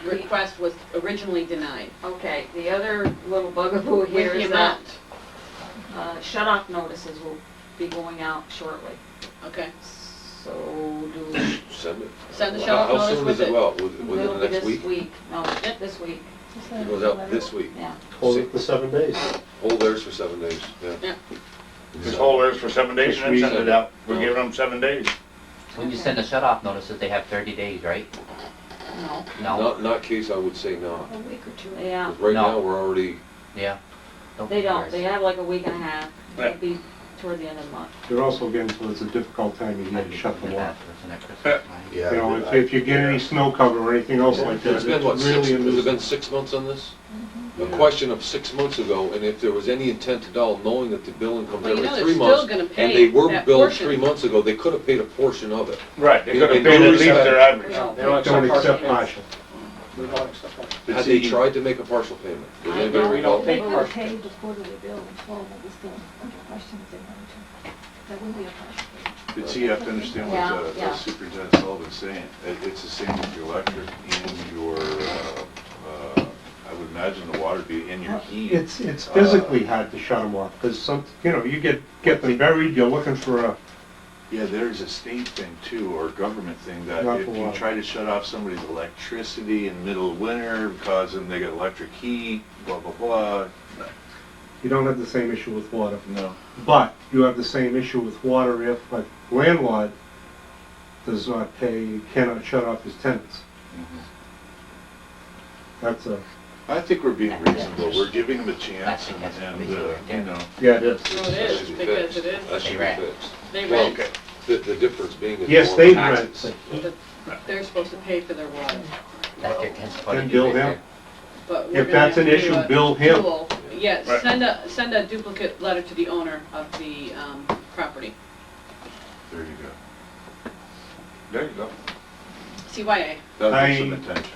request was originally denied. Okay, the other little bugaboo With here the is that amount. shut-off notices will be going out shortly. Okay, So do, Send it. send the How- shut-off How notice soon with does it it. go out? Within it'll the be next this week? week, no, Yep. this week, Just It send goes us a out letter. this week. yeah. Hold it for 7 days. Hold theirs for 7 days, yeah. Yeah. Just hold theirs for 7 days and then send it out. We're No. giving them 7 days. When you send the shut-off notices, they have 30 days, right? No, No, Not case, I would say not. A week or two. yeah, 'Cause right No. now, we're already, yeah. they don't, they have like a week and a half, Yeah. maybe toward the end of the month. You're also getting towards a difficult time of year to shut them off. Yeah, You know, but if you get any snow cover or anything else like that, it's it's been, what, really a has it been nuisance. 6 months on this? A Yeah. question of 6 months ago, and if there was any intent at all, knowing that the billing comes Well, you every know, they're 3 still months, gonna and pay they were that billed portion. 3 months ago, they could have paid a portion of it. Right, they You could know, have they paid at lose least that. their average. They don't Don't accept accept partial. partial. We don't accept partial. But Had they see, tried to make a partial payment? Does I anybody know, we don't recall? They take could have partial. paid the quarterly bill in full, but we still under question if they wanted to. That wouldn't be a partial payment. but see, you have to understand Yeah, what yeah. Superintendent Sullivan's saying. It's the same with your electric and your, I would imagine the water be in your heat. It's physically hard to shut them off, because you get them buried, you're looking for Yeah, there's a state thing too, or government thing, that Not if for you water. try to shut off somebody's electricity in the middle of winter, cause them, they got electric heat, blah, blah, blah. You don't have the same issue with water. No. But you have the same issue with water if a landlord does not pay, cannot shut off his tenants. That's a, I think we're being reasonable, we're giving them a I chance think and, that's reasonable right there. you know. yeah, it is. Well, it That is, should be because fixed. it is. That should be rent. fixed. They Well, rent, the difference being is. Yes, more they taxes. rent. they're supposed to pay for their water. That's their 10 Then bill him. But we're If gonna that's have an to do issue, a bill him. dual. Yeah, Right. send a duplicate letter to the owner of the, property. There you go. There you go. CYA. That'll get some I- attention.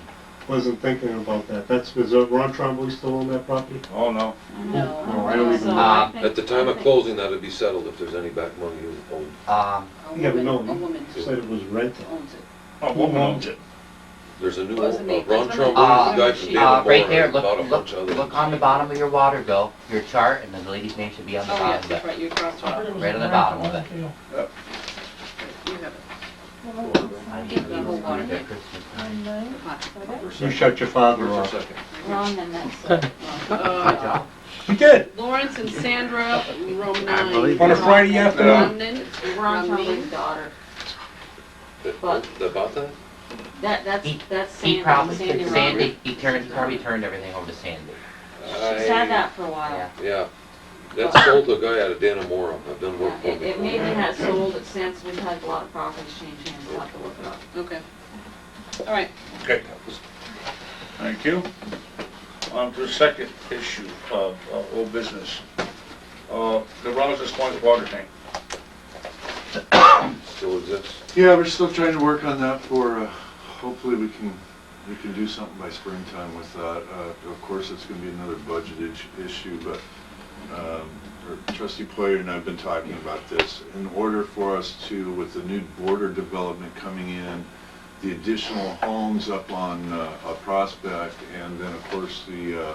Wasn't thinking about that. That's, is Ron Trombley still on that property? Oh, no. No. No, I don't even So know. I think- At the time of closing, that'd be settled if there's any back money you owe. A Yeah, but no, woman, a woman You said it was rented. owns it. Oh, woman owns it. There's a new, Wasn't me. Ron That's Trumbull, what the guy from David right Moore, there, and about a look, bunch of other. look on the bottom of your water bill, your chart, and the lady's name should be on the Oh, bottom yes, of that's it. right, you crossed off. Right on the bottom of it. You have it. I gave The you whole one water for tank. Christmas. You shut your father Where's off. your second? Ron and that's, Good Uh, job. You did. Lawrence and Sandra Romney. On a Friday afternoon. Romnan, Ron Romney. Trumbull's daughter. But- About that? That's He Sandy, probably, Sandy Ron. Sandy, he probably turned everything over to Sandy. She's had that for a while. Yeah. Yeah, that's sold to a guy out of Dannemora. I've done work for him. It maybe has sold it since we've had a lot of properties change hands, we'll have to look it up. Okay. All right, Okay. Thank you. On to the second issue of old business. The Rouse's Point water tank. Still exists. Yeah, we're still trying to work on that for, hopefully we can do something by springtime with that. Of course, it's gonna be another budget issue, but, Trustee Poyer and I have been talking about this. In order for us to, with the new border development coming in, the additional homes up on, Prospect, and then of course the,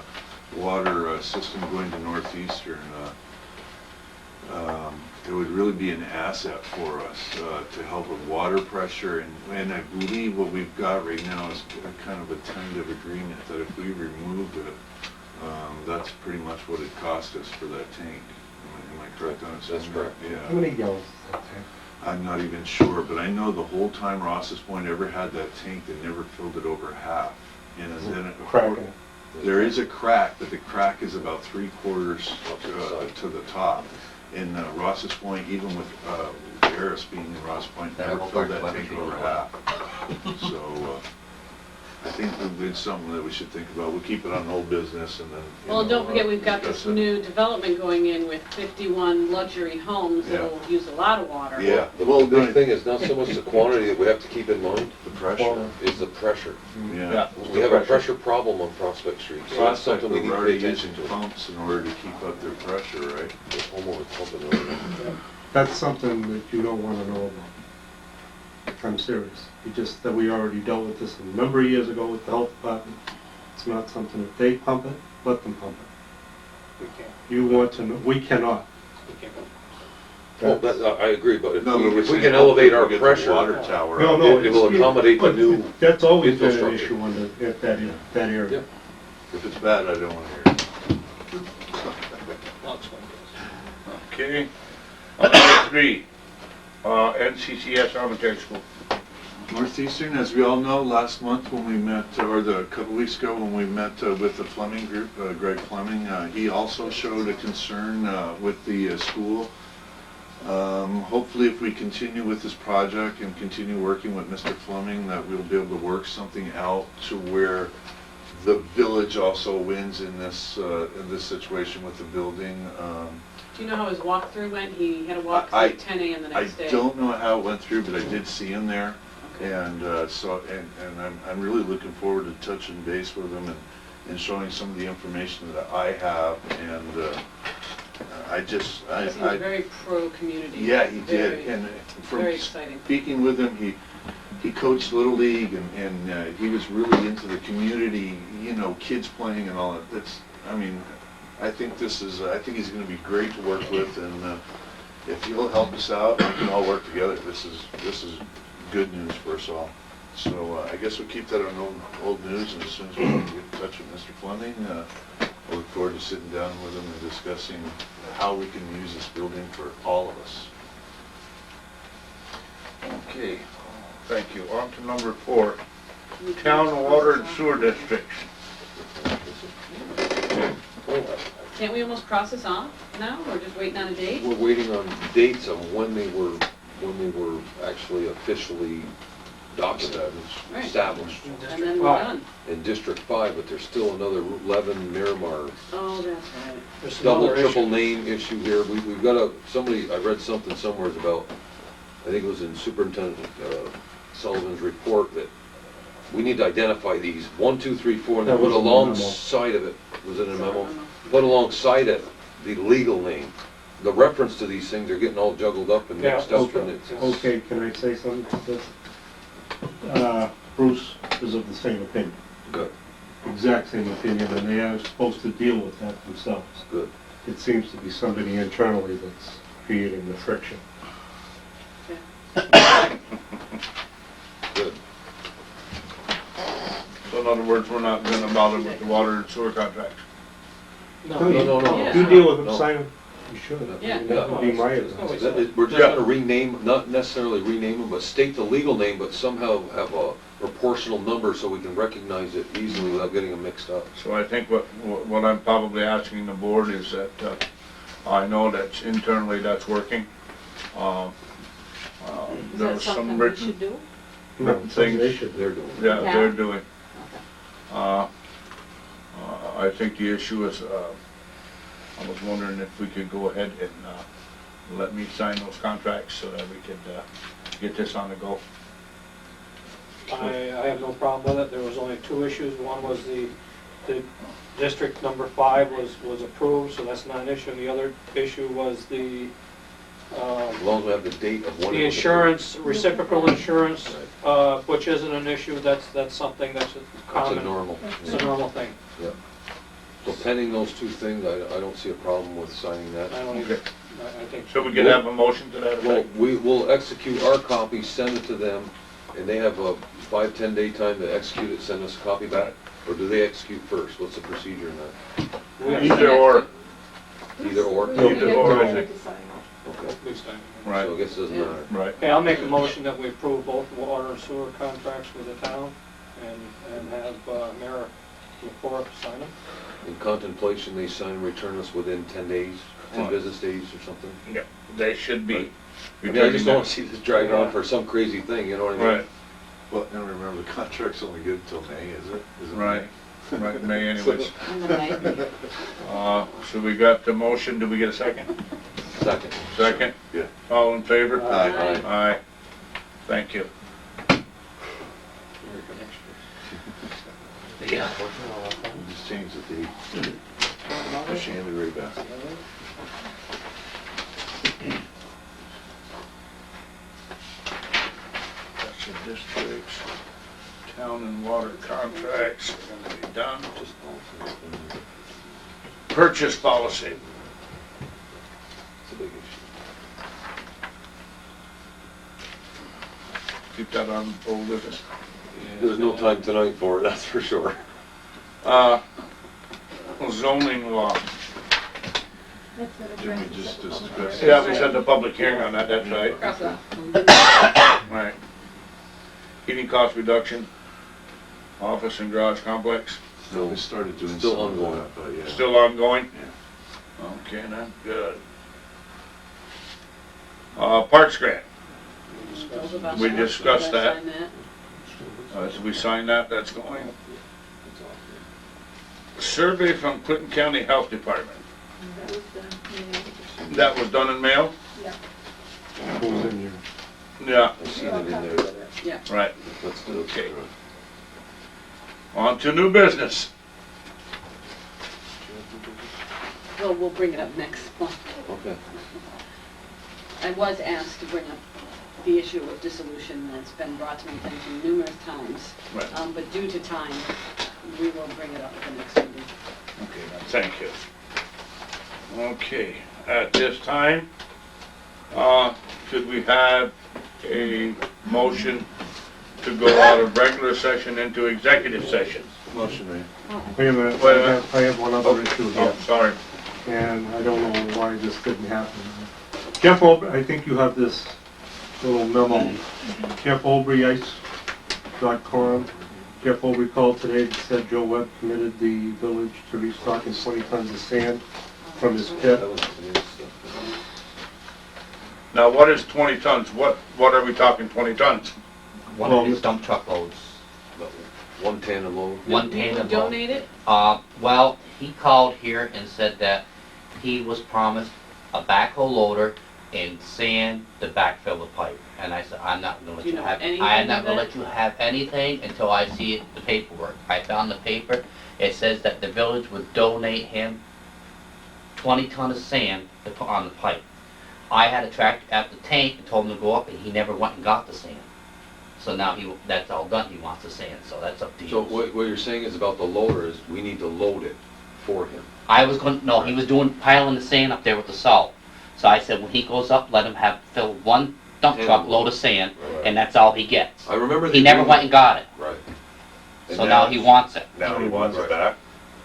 water, system going to Northeastern, it would really be an asset for us to help with water pressure, and I believe what we've got right now is a kind of a tentative agreement that if we remove it, that's pretty much what it cost us for that tank. Am I correct on saying That's that? correct. How Yeah. many gallons is that tank? I'm not even sure, but I know the whole time Ross's Point ever had that tank, they never filled it over half. And then it, Crack in it. there is a crack, but the crack is about 3/4 to the top. In Ross's Point, even with Harris being in Ross Point, That never will filled work that well tank for over you. half. So I think it's something that we should think about. We'll keep it on old business and then. you well, know, don't forget, we've got this discuss it. new development going in with 51 luxury homes Yeah. that'll use a lot of water. Yeah, The well, big thing is not so much the quantity that we have to keep in mind, the pressure, is the pressure. yeah. We have a pressure problem on Prospect Street, so that's Prospect, something we need we're to already pay attention using to. pumps in order to keep up their pressure, right? The homeowner pumping over. That's something that you don't wanna know about. I'm serious. You just, that we already dealt with this a number of years ago with the health department. It's not something, if they pump it, let them pump it. We can't, You want to know, we cannot. we can't. Well, that, I agree, but if No, but we, we're if we saying can elevate our hopefully we'll get the pressure, water tower No, up. no. It will it's- accommodate the but new That's always been an infrastructure. issue on the, at that area. Yep. If it's bad, I don't wanna hear it. I'll explain this. Okay. Number 3, NCCS Elementary School. Northeastern, as we all know, last month when we met, or a couple weeks ago when we met with the Fleming group, Greg Fleming, he also showed a concern with the school. Hopefully if we continue with this project and continue working with Mr. Fleming, that we'll be able to work something out to where the village also wins in this situation with the building. Do you know how his walkthrough went? He had a walkthrough I- at 10 a.m. the I next day. don't know how it went through, but I did see him there. Okay. And I'm really looking forward to touching base with him and showing some of the information that I have. And He seems very pro-community. yeah, he did. Very- And from Very exciting. speaking with him, he coached Little League and he was really into the community, you know, kids playing and all that. I think he's going to be great to work with, and if you'll help us out, we can all work together. This is good news for us all. So I guess we'll keep that on old news, and as soon as we get in touch with Mr. Fleming, we'll look forward to sitting down with him and discussing how we can use this building for all of us. Okay, thank you. On to number 4, town water and sewer districts. Can't we almost cross this off now? We're just waiting on a date? We're waiting on dates on when they were actually officially documented, Right. established And then we're done. in District 5, but there's still another Route 11 Miramar Oh, that's right. There's some double, other triple issues. name issue here. We've got I read something somewhere about, I think it was in Superintendent Sullivan's report, that we need to identify these 1, 2, 3, 4, and then That put was in the memo. alongside of it, was it in a memo? Put alongside it the legal name. The reference to these things are getting all juggled up and Yeah, mixed up, okay. and it's, Okay, can I say something to this? Bruce is of the same opinion, good, exact same opinion, and they are supposed to deal with that themselves. good. It seems to be somebody internally that's creating the friction. Good. So in other words, we're not gonna bother with the water and sewer contract. No, No. Yeah. You deal with them, No. sign them, you should. Yeah. That would be my advice. We're just Yeah. gonna rename, not necessarily rename them, but state the legal name, but somehow have a proportional number so we can recognize it easily without getting them mixed up. So I think what I'm probably asking the board is that, I know that internally that's working. Is There that was some something we written, should do? No, things. they should. They're doing. yeah, Yeah. they're doing. I think the issue is, I was wondering if we could go ahead and, let me sign those contracts so that we could, get this on the go. I have no problem with it. There was only 2 issues. One was the district number 5 was approved, so that's not an issue. And the other issue was the As long as we have the date of when. the it was insurance, reciprocal insurance, which isn't an issue. That's something that's approved. That's a common. normal. It's a normal thing. Yeah. So pending those 2 things, I don't see a problem with signing that. I don't even, I think. So we could have a motion to that Well, effect? we will execute our copy, send it to them, and they have a 5-10 day time to execute it, send us a copy back? Or do they execute first? What's the procedure in that? Either or, Either or? Either or, I You think. have to sign it. Okay, At least I- right, so I guess it doesn't Yeah. matter. right. Okay, I'll make a motion that we approve both water and sewer contracts with the town and have Mayor LaForest sign them. In contemplation, they sign and return us within 10 days, 10 business days or something? Yeah, they should be. I mean, I just don't want to see this drag on for some crazy thing, you know what I mean? Right, Well, and remember, the contract's only good until May, is it? Is it right, May? right, May anyways. And then I- So we got the motion, do we get a second? Second. Second? Yeah. All in favor? Aye. Aye. Thank you. Yeah. We just changed the date. Shandy right back. That's the districts, town and water contracts are gonna be done. Purchase policy. It's a big issue. Keep that on old business. There's no time tonight for it, that's for sure. Zoning law. That's what Did we just discuss? Yeah, we set the public hearing on that, that's right. Cross that. Right. Heating cost reduction, office and garage complex, No, we started doing Still some of ongoing. that, but yeah. still ongoing? Yeah. Okay, then, good. Parks grant, We discussed that. Sign as we sign that, that's going. Survey from Clinton County Health Department, That was done, that was done in mail? yeah. Who's in your Yeah, I've seen You're all it in copies there. of it. Yeah. right. Let's do it. Okay. On to new business. Well, we'll bring it up next month. Okay. I was asked to bring up the issue of dissolution that's been brought to my attention numerous times. Right. But due to time, we will bring it up at the next meeting. Okay, thank you. Okay, at this time, Could we have a motion to go out of regular session into executive session? Motion made. Wait a minute, Wait a minute. I have one other issue here, Oh, sorry. and I don't know why this didn't happen. Jeff Obrey, I think you have this little memo. Jeff Obrey.com. Jeff Obrey called today and said Joe Webb committed the village to restocking 20 tons of sand from his pit. Now, what is 20 tons? What are we talking 20 tons? One Well, of his dump truck loads, One tandem load. one You tandem load. donate it? Well, he called here and said that he was promised a backhoe loader and sand to backfill the pipe. And I said, I'm not gonna let Do you you know have, anything I am not gonna of let you have anything until I see the paperwork. I found the paper, it says that the village would donate him 20 ton of sand to put on the pipe. I had a tractor at the tank and told him to go up, and he never went and got the sand. So now that's all done, he wants the sand, so that's up to you. So what you're saying is about the loader is we need to load it for him. I was going, no, he was piling the sand up there with the salt. So I said, when he goes up, let him fill one dump truck load of sand, and that's all he gets. I remember He never went and got it, Right. so now he wants it. Now he wants it back?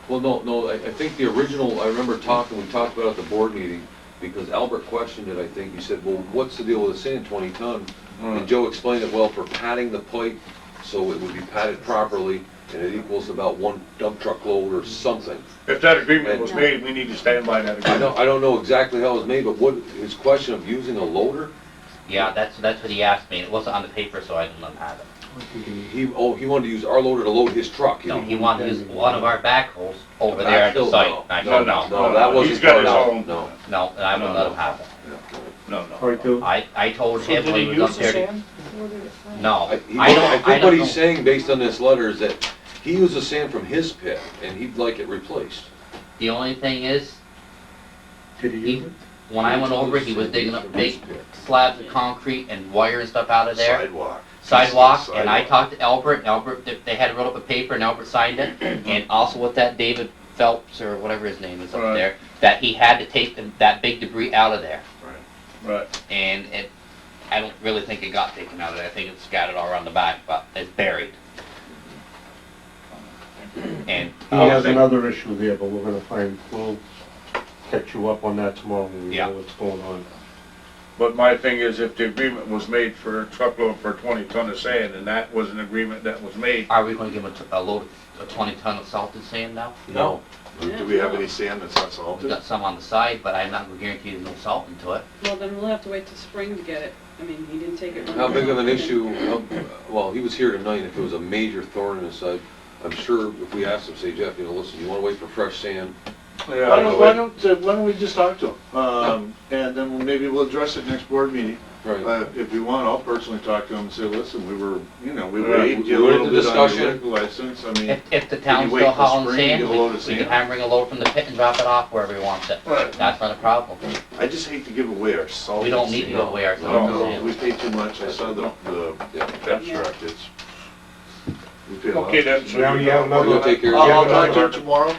Well, no, I think the original, I remember we talked about it at the board meeting, because Albert questioned it, I think. He said, well, what's the deal with the sand, 20 ton? And Joe explained it, well, for padding the pipe, so it would be padded properly, and it equals about one dump truck load or something. If that agreement was made, we need to stand by that agreement. I don't know exactly how it was made, but his question of using a loader, Yeah, that's what he asked me. It wasn't on the paper, so I didn't let him have it. he wanted to use our loader to load his truck. No, he wanted to use one of our backhoes over there at the Backfill? site. And I said, No. No, that wasn't He's got part his of own. it, no. No, and I wouldn't let him have it. No. All right, Bill. I told him when he was up there. No, I I think don't what know. he's saying based on this letter is that he used the sand from his pit, and he'd like it replaced. The only thing is, Did he use it? when I went over, he was digging up big slabs of concrete and wire and stuff out of there. Sidewalk. And I talked to Albert, and Albert, they had wrote up a paper, and Albert signed it, and also with that David Phelps, or whatever his name is up Right. there, that he had to take that big debris out of there. Right. And I don't really think it got taken out of there, I think it's scattered all around the back, but it's buried. And, He has another issue there, but we'll catch you up on that tomorrow when we Yeah. know what's going on. But my thing is, if the agreement was made for a truckload for 20 ton of sand, and that was an agreement that was made, are we gonna give him a load of 20 ton of salted sand now? No. Do we have any sand that's not We've salted? got some on the side, but I'm not gonna guarantee there's no salt into it. Well, then we'll have to wait till spring to get it. I mean, he didn't take it. How big of an issue, well, he was here tonight, if it was a major thorn in his side, I'm sure if we asked him, say, Jeff, listen, you wanna wait for fresh sand? Why don't we just talk to him? And then maybe we'll address it next board meeting. Right. If you want, I'll personally talk to him and say, listen, we Right. waived you a We went little into bit on your discussion. liquor license. I mean, If the town's wait still till hauling spring to sand, get a we load of we can sand? have him bring a load from the pit and drop it off wherever he wants it. Right. That's not a problem. I just hate to give away our salt. We don't need to go away our salted No. sand. We pay too much. I saw the abstract. We pay a lot. okay then, so Now you have another. You'll take care of I'll Yeah, talk to another- him tomorrow,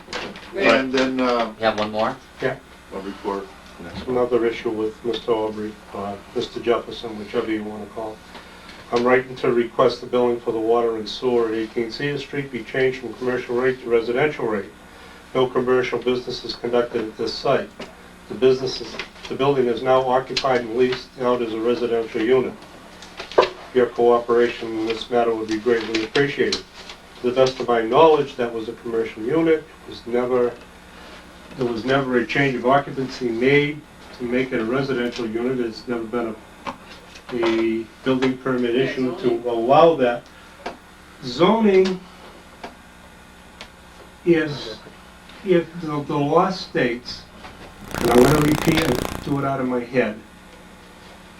and then, You have one more? I'll report next month. Another issue with Mr. Aubrey, Mr. Jefferson, whichever you want to call. I'm writing to request the billing for the water and sewer at 18 Cedar Street be changed from commercial rate to residential rate. No commercial business is conducted at this site. The building is now occupied and leased out as a residential unit. Your cooperation in this matter would be greatly appreciated. To the best of my knowledge, that was a commercial unit. There was never a change of occupancy made to make it a residential unit. It's never been a building permit issued to allow that. Zoning is, if the law states, and I'm going to repeat and do it out of my head,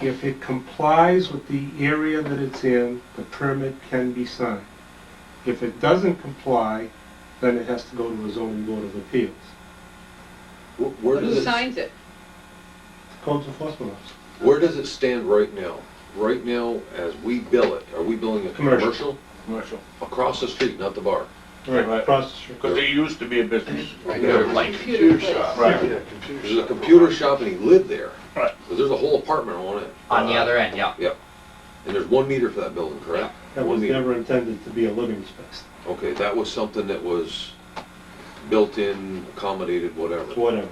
if it complies with the area that it's in, the permit can be signed. If it doesn't comply, then it has to go to a zoning board of appeals. Where Who does it, signs it? Codes enforcement officer. where does it stand right now? Right now, as we bill it, are we billing a Commercial. commercial, across the street, not the bar? Right. Across the street. because they used to be a business. They're like, Computer place. Right. Yeah, There's a computer shop and he lived there. Because there's a whole apartment on it. On the other end, yeah. And there's 1 meter for that building, correct? That 1 was meter. never intended to be a living space, Okay, that was something that was built in, accommodated, whatever. whatever.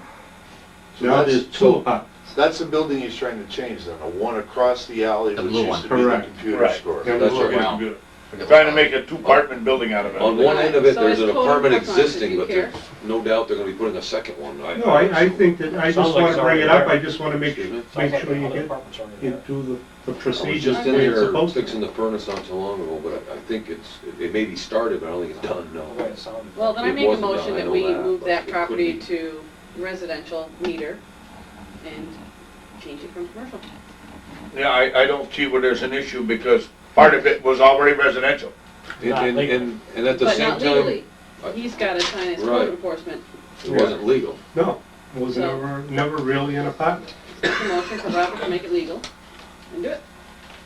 So Now that's- there's two so- apartments. That's the building he's trying to change then, the one across the alley, The which blue used one. to be the Correct. computer Right. store. Yeah, That's we're right. around. Good. Trying to make a two-apartment building out of it. On one end of it, So there's it's an code apartment enforcement, if existing, you but care. there's no doubt they're gonna be putting a second one. No, I think that, I Sounds just like wanna it's bring already it up, there. I just wanna make Excuse me? sure you get Apartments already there. into the I was procedures just in the way it's there supposed to. fixing the furnace not so long ago, but I think it may be started, but I don't think it's done, The no. way it sounded. Well, then I It make a wasn't done, motion I that know we that, move but that it could property be. to residential meter and change it from commercial. Yeah, I don't see where there's an issue because part of it was already residential. Not And at the But same not time, legally. I- He's gotta sign his Right. code enforcement. it wasn't legal. No, it was So- never really an apartment. Make a motion for Robert to make it legal and do it.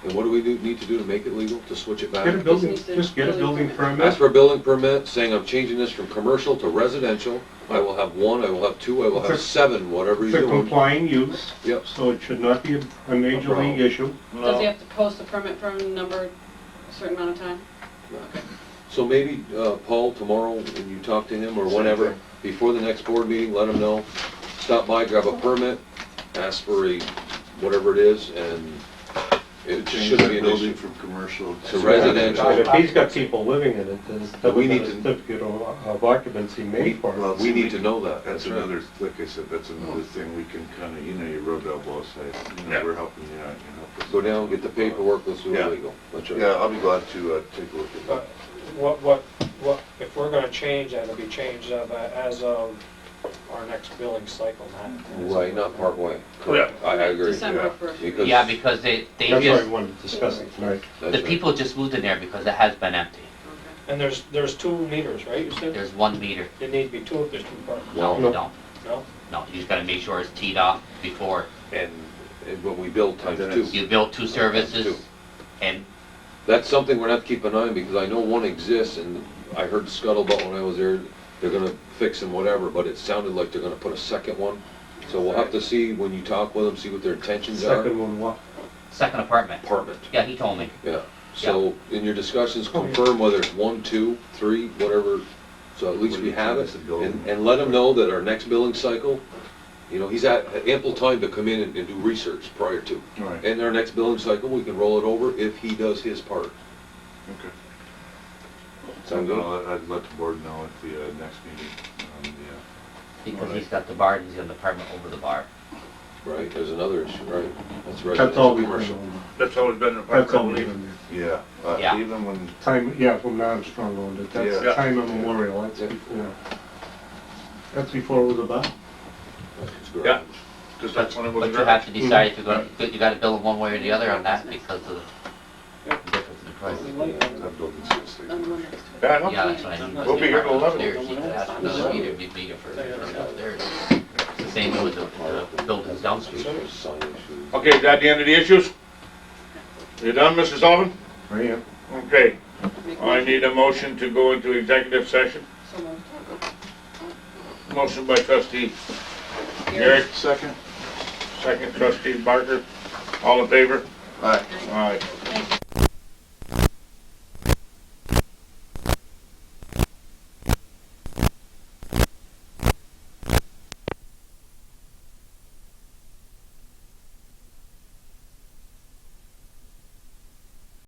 And what do we need to do to make it legal, to switch it back? Get a building, needs to- just get a building Ask permit. for a building permit, saying I'm changing this from commercial to residential. I will have 1, I will have 2, I will have It's a- 7, whatever he's It's a doing. complying use, Yep. so it should not be a major problem. league issue. Does he have to post a permit for a number, a certain amount of time? So maybe, Paul, tomorrow, when you talk to him, or Same whenever, thing. before the next board meeting, let him know. Stop by, grab a permit, ask for a, whatever it is, and it Change shouldn't that be an building issue. from commercial To residential. If he's got people living in it, then But we we need need a to- certificate of occupancy made for Well, it. We need to know that. That's That's right. another, like I said, that's another thing we can kinda, you rode that both sides, Yeah. we're helping you out, you help us. Go down, get the paperwork, let's do Yeah. it legal. That's right. Yeah, I'll be glad to, take a look at that. But what, if we're gonna change that, it'll be changed as of our next billing cycle, not. Right, not partway. Correct. I agree. December first. Because Yeah, because they That's why just, we wanted to discuss it tonight. that's the right. people just moved in there because it has been empty. And there's 2 meters, right, you said? There's 1 meter. It need to be 2 if there's 2 apartments. No, No. you don't. No? No, you just gotta make sure it's teed off before. And when we build times Then 2. it's- You build 2 Two. services and That's something we're gonna have to keep an eye on, because I know one exists, and I heard scuttlebutt when I was there, they're gonna fix them, whatever, but it sounded like they're gonna put a second one. So we'll have to see, when you talk with them, see what their intentions are. Second one, what? second apartment. Apartment, Yeah, he told me. yeah. So in your discussions, confirm whether it's 1, 2, 3, whatever, so at least we have it. And let them know that our next billing cycle, you know, he's had ample time to come in and do research prior to. Right, And our next billing cycle, we can roll it over if he does his part. okay. Sound good? I'd let the board know at the, next meeting, yeah. Because he's got the bar and he's got the apartment over the bar. Right, there's another issue, right? That's That's all residential, we've commercial. been, That's always been the that's all apartment, I we've believe. been. Yeah, Yeah. even when, Time, yeah, when Armstrong owned it, that's Yeah. time immemorial, that's Yeah. before. That's before it was a bar. It's garage. Yeah. Because that's when it was. But you have to decide if you're gonna, you gotta bill them one way or the other on that because of the difference in price. that building's gonna stay. On the one next to it. Yeah, I know. Yeah, that's what I mean. We'll be here till 11. Upstairs, you could ask for another meter, be bigger for upstairs. The same way with the buildings downstairs. There's sign issues. Okay, is that the end of the issues? You done, Mrs. Sullivan? I am. Okay, Make I motion. need a motion to go into executive session. So moved. Motion by trustee Garrett, Second? second trustee Barker. All in favor? Aye. Aye.